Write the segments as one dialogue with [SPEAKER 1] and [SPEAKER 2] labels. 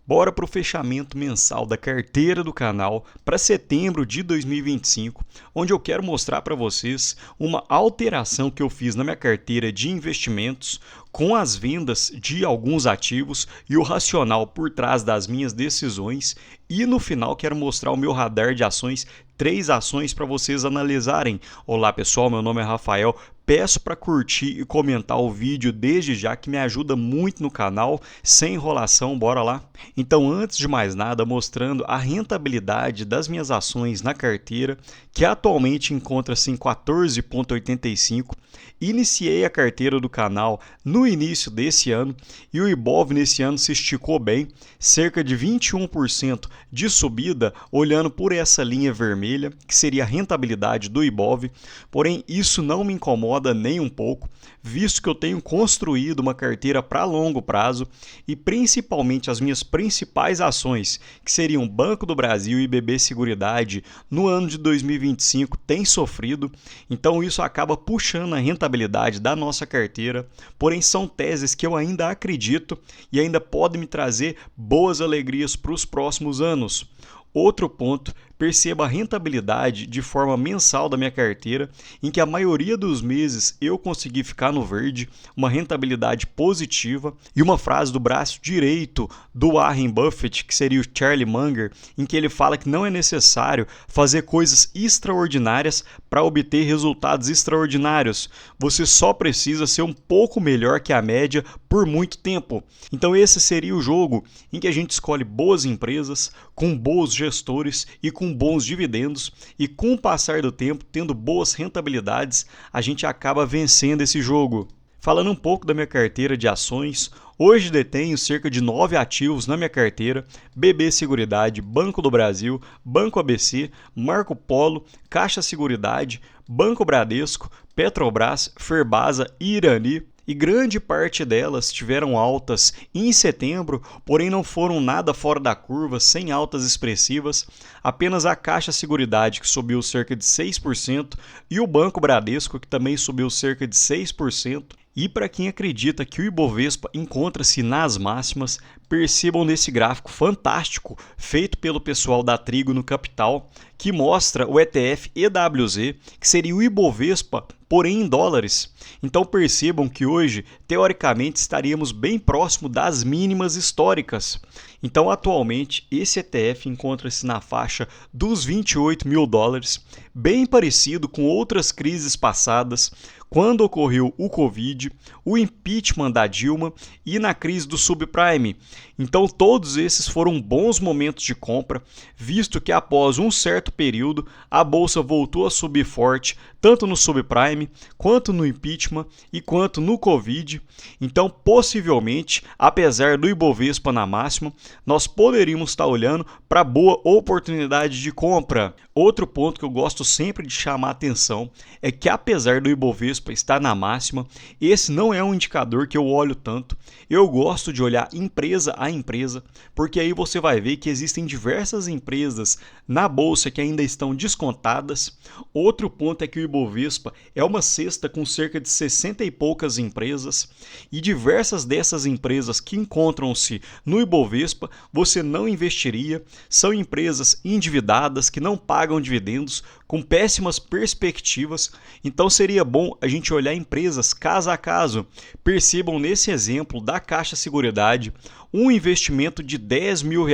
[SPEAKER 1] Bora para o fechamento mensal da carteira do canal para setembro de 2025, onde eu quero mostrar para vocês uma alteração que eu fiz na minha carteira de investimentos com as vendas de alguns ativos e o racional por trás das minhas decisões. E no final quero mostrar o meu radar de ações, 3 ações para vocês analisarem. Olá pessoal, meu nome é Rafael. Peço para curtir e comentar o vídeo desde já, que me ajuda muito no canal. Sem enrolação, bora lá? Então, antes de mais nada, mostrando a rentabilidade das minhas ações na carteira, que atualmente encontra-se em 14,85. Iniciei a carteira do canal no início desse ano e o Ibov nesse ano se esticou bem, cerca de 21% de subida, olhando por essa linha vermelha, que seria a rentabilidade do Ibov. Porém, isso não me incomoda nem um pouco, visto que eu tenho construído uma carteira para longo prazo e principalmente as minhas principais ações, que seriam Banco do Brasil e BB Seguridade, no ano de 2025 têm sofrido, então isso acaba puxando a rentabilidade da nossa carteira. Porém, são teses que eu ainda acredito e ainda podem me trazer boas alegrias para os próximos anos. Outro ponto, perceba a rentabilidade de forma mensal da minha carteira, em que a maioria dos meses eu consegui ficar no verde, uma rentabilidade positiva. E uma frase do braço direito do Warren Buffett, que seria o Charlie Munger, em que ele fala que não é necessário fazer coisas extraordinárias para obter resultados extraordinários. Você só precisa ser um pouco melhor que a média por muito tempo. Então esse seria o jogo em que a gente escolhe boas empresas, com bons gestores e com bons dividendos, e com o passar do tempo, tendo boas rentabilidades, a gente acaba vencendo esse jogo. Falando um pouco da minha carteira de ações, hoje detenho cerca de 9 ativos na minha carteira: BB Seguridade, Banco do Brasil, Banco ABC, Marco Polo, Caixa Seguridade, Banco Bradesco, Petrobras, Ferbasa e Irani. E grande parte delas tiveram altas em setembro, porém não foram nada fora da curva, sem altas expressivas. Apenas a Caixa Seguridade, que subiu cerca de 6%, e o Banco Bradesco, que também subiu cerca de 6%. E para quem acredita que o Ibovespa encontra-se nas máximas, percebam nesse gráfico fantástico feito pelo pessoal da Trigo no Capital, que mostra o ETF EWZ, que seria o Ibovespa, porém em dólares. Então percebam que hoje, teoricamente, estaríamos bem próximo das mínimas históricas. Então, atualmente, esse ETF encontra-se na faixa dos 28 mil dólares, bem parecido com outras crises passadas, quando ocorreu o Covid, o impeachment da Dilma e na crise do subprime. Então todos esses foram bons momentos de compra, visto que após um certo período a bolsa voltou a subir forte, tanto no subprime, quanto no impeachment e quanto no Covid. Então possivelmente, apesar do Ibovespa na máxima, nós poderíamos estar olhando para boa oportunidade de compra. Outro ponto que eu gosto sempre de chamar a atenção é que, apesar do Ibovespa estar na máxima, esse não é um indicador que eu olho tanto. Eu gosto de olhar empresa a empresa, porque aí você vai ver que existem diversas empresas na bolsa que ainda estão descontadas. Outro ponto é que o Ibovespa é uma cesta com cerca de 60 e poucas empresas, e diversas dessas empresas que encontram-se no Ibovespa você não investiria. São empresas endividadas que não pagam dividendos, com péssimas perspectivas. Então seria bom a gente olhar empresas caso a caso. Percebam nesse exemplo da Caixa Seguridade um investimento de R$10 mil.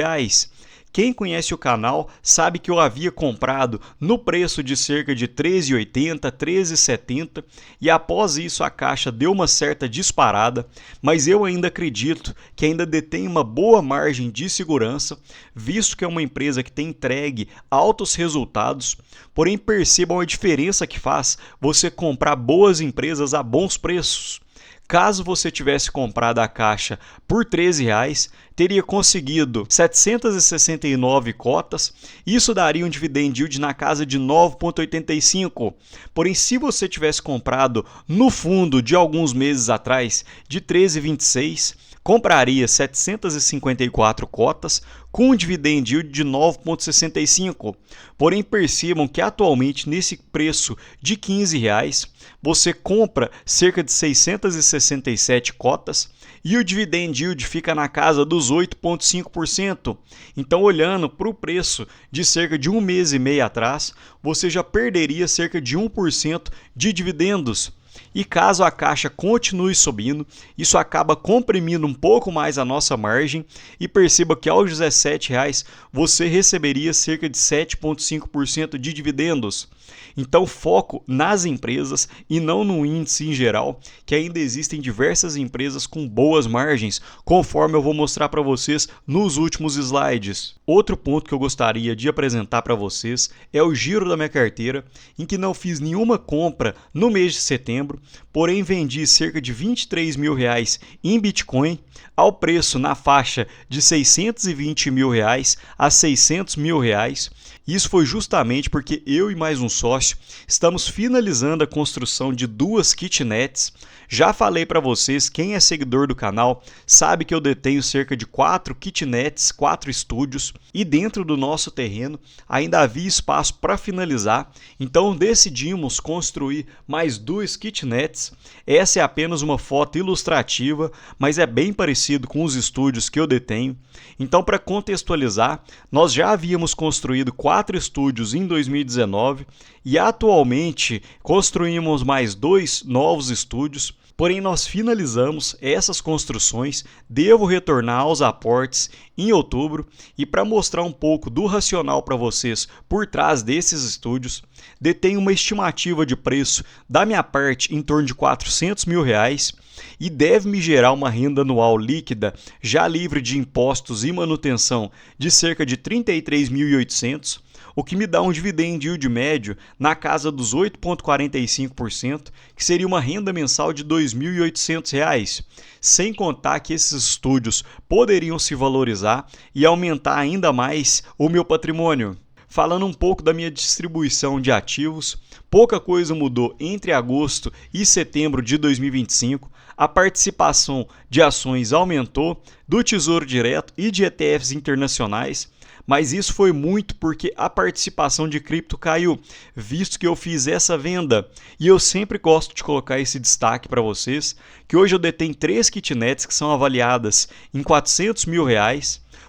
[SPEAKER 1] Quem conhece o canal sabe que eu havia comprado no preço de cerca de R$13,80, R$13,70, e após isso a Caixa deu uma certa disparada, mas eu ainda acredito que ainda detém uma boa margem de segurança, visto que é uma empresa que tem entregue altos resultados. Porém, percebam a diferença que faz você comprar boas empresas a bons preços. Caso você tivesse comprado a Caixa por R$13, teria conseguido 769 cotas, isso daria um dividend yield na casa de 9,85. Porém, se você tivesse comprado no fundo de alguns meses atrás, de R$13,26, compraria 754 cotas com um dividend yield de 9,65. Porém, percebam que atualmente, nesse preço de R$15, você compra cerca de 667 cotas e o dividend yield fica na casa dos 8,5%. Então, olhando para o preço de cerca de um mês e meio atrás, você já perderia cerca de 1% de dividendos. E caso a caixa continue subindo, isso acaba comprimindo um pouco mais a nossa margem e perceba que aos R$ 17,00 você receberia cerca de 7,5% de dividendos. Então foco nas empresas e não no índice em geral, que ainda existem diversas empresas com boas margens, conforme eu vou mostrar para vocês nos últimos slides. Outro ponto que eu gostaria de apresentar para vocês é o giro da minha carteira, em que não fiz nenhuma compra no mês de setembro, porém vendi cerca de R$ 23 mil em Bitcoin, ao preço na faixa de R$ 620 mil a R$ 600 mil. Isso foi justamente porque eu e mais um sócio estamos finalizando a construção de 2 kitnets. Já falei para vocês, quem é seguidor do canal sabe que eu detenho cerca de 4 kitnets, 4 estúdios, e dentro do nosso terreno ainda havia espaço para finalizar, então decidimos construir mais 2 kitnets. Essa é apenas uma foto ilustrativa, mas é bem parecido com os estúdios que eu detenho. Então, para contextualizar, nós já havíamos construído 4 estúdios em 2019 e atualmente construímos mais 2 novos estúdios. Porém, nós finalizamos essas construções, devo retornar aos aportes em outubro, e para mostrar um pouco do racional para vocês por trás desses estúdios, detenho uma estimativa de preço da minha parte em torno de R$ 400 mil e deve me gerar uma renda anual líquida já livre de impostos e manutenção de cerca de R$ 33.800, o que me dá um dividend yield médio na casa dos 8,45%, que seria uma renda mensal de R$ 2.800, sem contar que esses estúdios poderiam se valorizar e aumentar ainda mais o meu patrimônio. Falando um pouco da minha distribuição de ativos, pouca coisa mudou entre agosto e setembro de 2025. A participação de ações aumentou, do Tesouro Direto e de ETFs internacionais, mas isso foi muito porque a participação de cripto caiu, visto que eu fiz essa venda. E eu sempre gosto de colocar esse destaque para vocês, que hoje eu detenho 3 kitnets que são avaliadas em R$ 400 mil.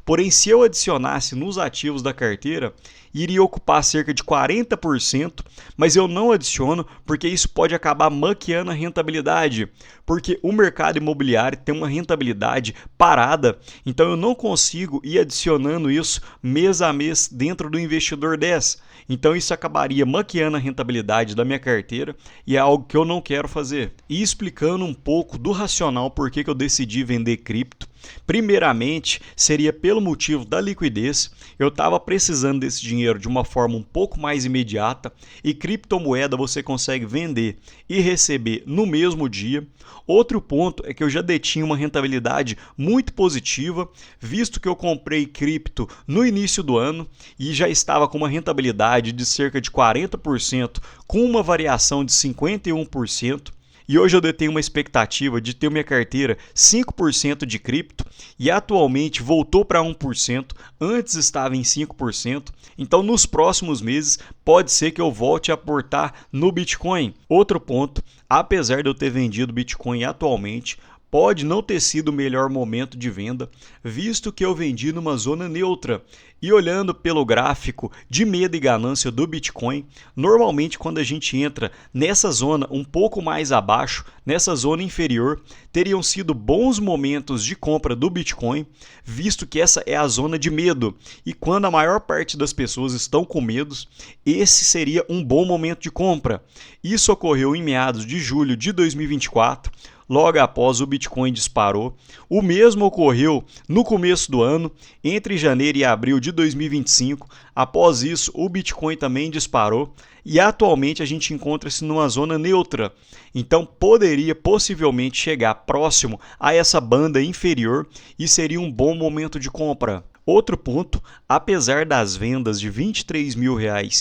[SPEAKER 1] Porém, se eu adicionasse nos ativos da carteira, iria ocupar cerca de 40%, mas eu não adiciono porque isso pode acabar maquiando a rentabilidade, porque o mercado imobiliário tem uma rentabilidade parada, então eu não consigo ir adicionando isso mês a mês dentro do Investidor 10. Então isso acabaria maquiando a rentabilidade da minha carteira e é algo que eu não quero fazer. E explicando um pouco do racional por que eu decidi vender cripto. Primeiramente, seria pelo motivo da liquidez. Eu estava precisando desse dinheiro de uma forma um pouco mais imediata e criptomoeda você consegue vender e receber no mesmo dia. Outro ponto é que eu já detinha uma rentabilidade muito positiva, visto que eu comprei cripto no início do ano e já estava com uma rentabilidade de cerca de 40%, com uma variação de 51%. E hoje eu detenho uma expectativa de ter minha carteira 5% de cripto e atualmente voltou para 1%, antes estava em 5%, então nos próximos meses pode ser que eu volte a aportar no Bitcoin. Outro ponto, apesar de eu ter vendido Bitcoin atualmente, pode não ter sido o melhor momento de venda, visto que eu vendi numa zona neutra. E olhando pelo gráfico de medo e ganância do Bitcoin, normalmente quando a gente entra nessa zona um pouco mais abaixo, nessa zona inferior, teriam sido bons momentos de compra do Bitcoin, visto que essa é a zona de medo. E quando a maior parte das pessoas estão com medos, esse seria um bom momento de compra. Isso ocorreu em meados de julho de 2024, logo após o Bitcoin disparou. O mesmo ocorreu no começo do ano, entre janeiro e abril de 2025. Após isso, o Bitcoin também disparou e atualmente a gente encontra-se numa zona neutra. Então poderia possivelmente chegar próximo a essa banda inferior e seria um bom momento de compra. Outro ponto, apesar das vendas de R$ 23 mil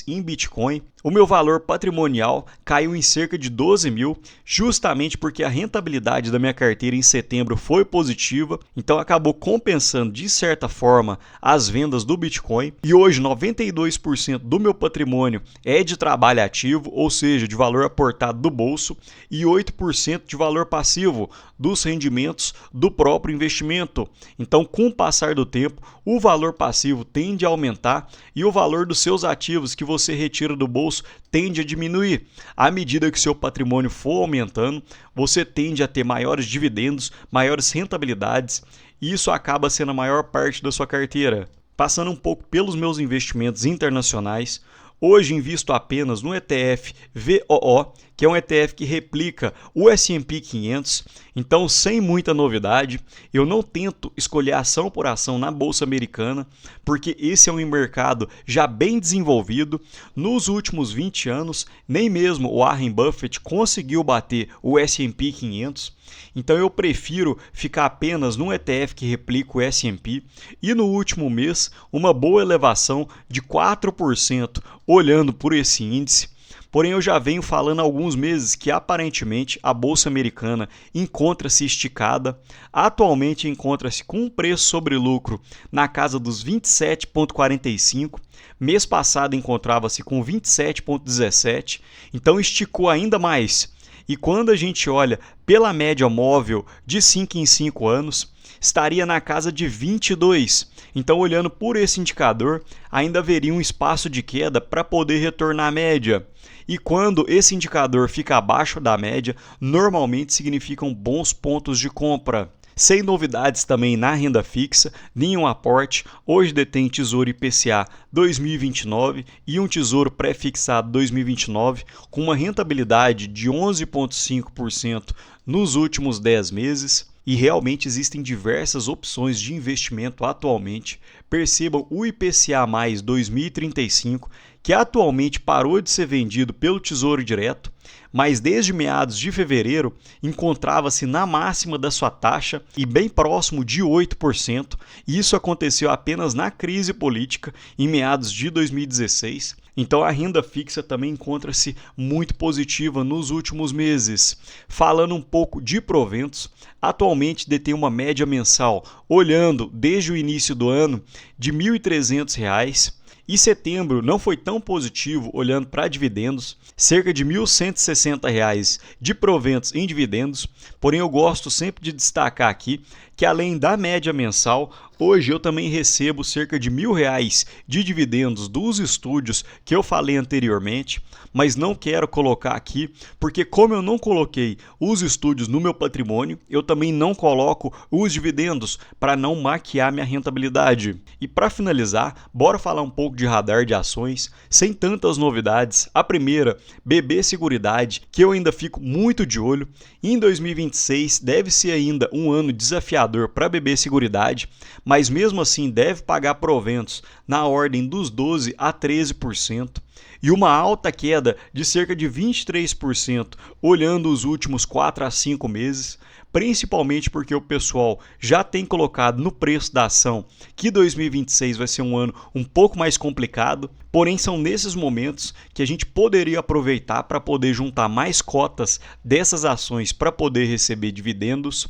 [SPEAKER 1] em Bitcoin, o meu valor patrimonial caiu em cerca de 12 mil, justamente porque a rentabilidade da minha carteira em setembro foi positiva, então acabou compensando de certa forma as vendas do Bitcoin. E hoje 92% do meu patrimônio é de trabalho ativo, ou seja, de valor aportado do bolso, e 8% de valor passivo dos rendimentos do próprio investimento. Então, com o passar do tempo, o valor passivo tende a aumentar e o valor dos seus ativos que você retira do bolso tende a diminuir. À medida que seu patrimônio for aumentando, você tende a ter maiores dividendos, maiores rentabilidades, e isso acaba sendo a maior parte da sua carteira. Passando um pouco pelos meus investimentos internacionais, hoje invisto apenas no ETF VOO, que é um ETF que replica o S&P 500, então sem muita novidade. Eu não tento escolher ação por ação na Bolsa Americana, porque esse é um mercado já bem desenvolvido. Nos últimos 20 anos, nem mesmo o Warren Buffett conseguiu bater o S&P 500, então eu prefiro ficar apenas num ETF que replica o S&P, e no último mês uma boa elevação de 4% olhando por esse índice. Porém, eu já venho falando há alguns meses que aparentemente a Bolsa Americana encontra-se esticada. Atualmente encontra-se com um preço sobre lucro na casa dos 27,45. Mês passado encontrava-se com 27,17. Então esticou ainda mais. E quando a gente olha pela média móvel de 5 em 5 anos, estaria na casa de 22. Então, olhando por esse indicador, ainda haveria um espaço de queda para poder retornar à média. E quando esse indicador fica abaixo da média, normalmente significam bons pontos de compra. Sem novidades também na renda fixa, nenhum aporte. Hoje detém Tesouro IPCA 2029 e um Tesouro pré-fixado 2029 com uma rentabilidade de 11,5% nos últimos 10 meses. E realmente existem diversas opções de investimento atualmente. Percebam o IPCA mais 2035, que atualmente parou de ser vendido pelo Tesouro Direto, mas desde meados de fevereiro encontrava-se na máxima da sua taxa e bem próximo de 8%. Isso aconteceu apenas na crise política em meados de 2016. Então a renda fixa também encontra-se muito positiva nos últimos meses. Falando um pouco de proventos, atualmente detém uma média mensal, olhando desde o início do ano, de R$ 1.300. E setembro não foi tão positivo olhando para dividendos, cerca de R$ 1.160 de proventos em dividendos. Porém, eu gosto sempre de destacar aqui que além da média mensal, hoje eu também recebo cerca de R$ 1.000 de dividendos dos estúdios que eu falei anteriormente, mas não quero colocar aqui, porque como eu não coloquei os estúdios no meu patrimônio, eu também não coloco os dividendos para não maquiar minha rentabilidade. E para finalizar, bora falar um pouco de radar de ações, sem tantas novidades. A primeira, BB Seguridade, que eu ainda fico muito de olho. Em 2026 deve ser ainda um ano desafiador para BB Seguridade, mas mesmo assim deve pagar proventos na ordem dos 12% a 13%. E uma alta queda de cerca de 23% olhando os últimos 4 a 5 meses, principalmente porque o pessoal já tem colocado no preço da ação que 2026 vai ser um ano um pouco mais complicado, porém são nesses momentos que a gente poderia aproveitar para poder juntar mais cotas dessas ações para poder receber dividendos.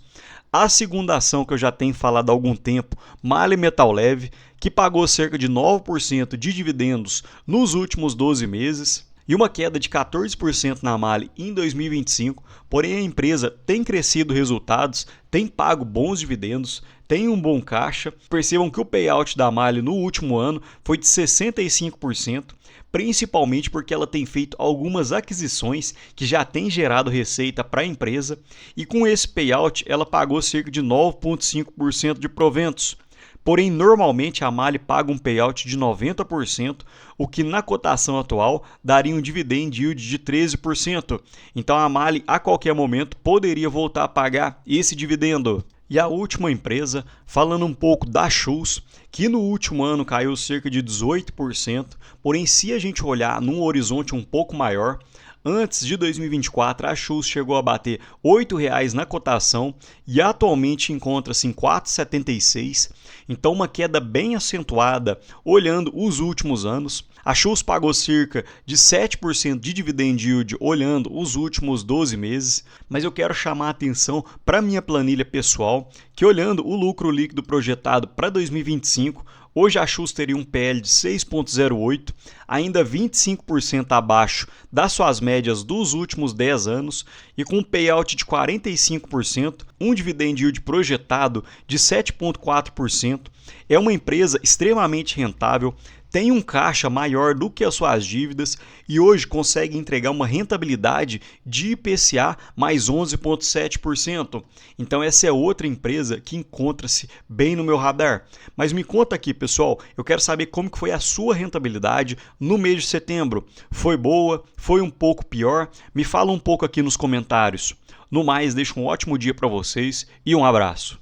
[SPEAKER 1] A segunda ação que eu já tenho falado há algum tempo, Mali Metal Leve, que pagou cerca de 9% de dividendos nos últimos 12 meses e uma queda de 14% na Mali em 2025, porém a empresa tem crescido resultados, tem pago bons dividendos, tem um bom caixa. Percebam que o payout da Mali no último ano foi de 65%, principalmente porque ela tem feito algumas aquisições que já têm gerado receita para a empresa, e com esse payout ela pagou cerca de 9,5% de proventos. Porém, normalmente a Mali paga um payout de 90%, o que na cotação atual daria um dividend yield de 13%. Então a Mali a qualquer momento poderia voltar a pagar esse dividendo. E a última empresa, falando um pouco da Schultz, que no último ano caiu cerca de 18%, porém se a gente olhar num horizonte um pouco maior, antes de 2024 a Schultz chegou a bater R$ 8,00 na cotação e atualmente encontra-se em R$ 4,76. Então uma queda bem acentuada olhando os últimos anos. A Schultz pagou cerca de 7% de dividend yield olhando os últimos 12 meses, mas eu quero chamar a atenção para a minha planilha pessoal, que olhando o lucro líquido projetado para 2025, hoje a Schultz teria um PL de 6,08, ainda 25% abaixo das suas médias dos últimos 10 anos e com um payout de 45%, um dividend yield projetado de 7,4%. É uma empresa extremamente rentável, tem um caixa maior do que as suas dívidas e hoje consegue entregar uma rentabilidade de IPCA mais 11,7%. Então essa é outra empresa que encontra-se bem no meu radar. Mas me conta aqui, pessoal, eu quero saber como que foi a sua rentabilidade no mês de setembro. Foi boa? Foi um pouco pior? Me fala um pouco aqui nos comentários. No mais, deixo um ótimo dia para vocês e um abraço.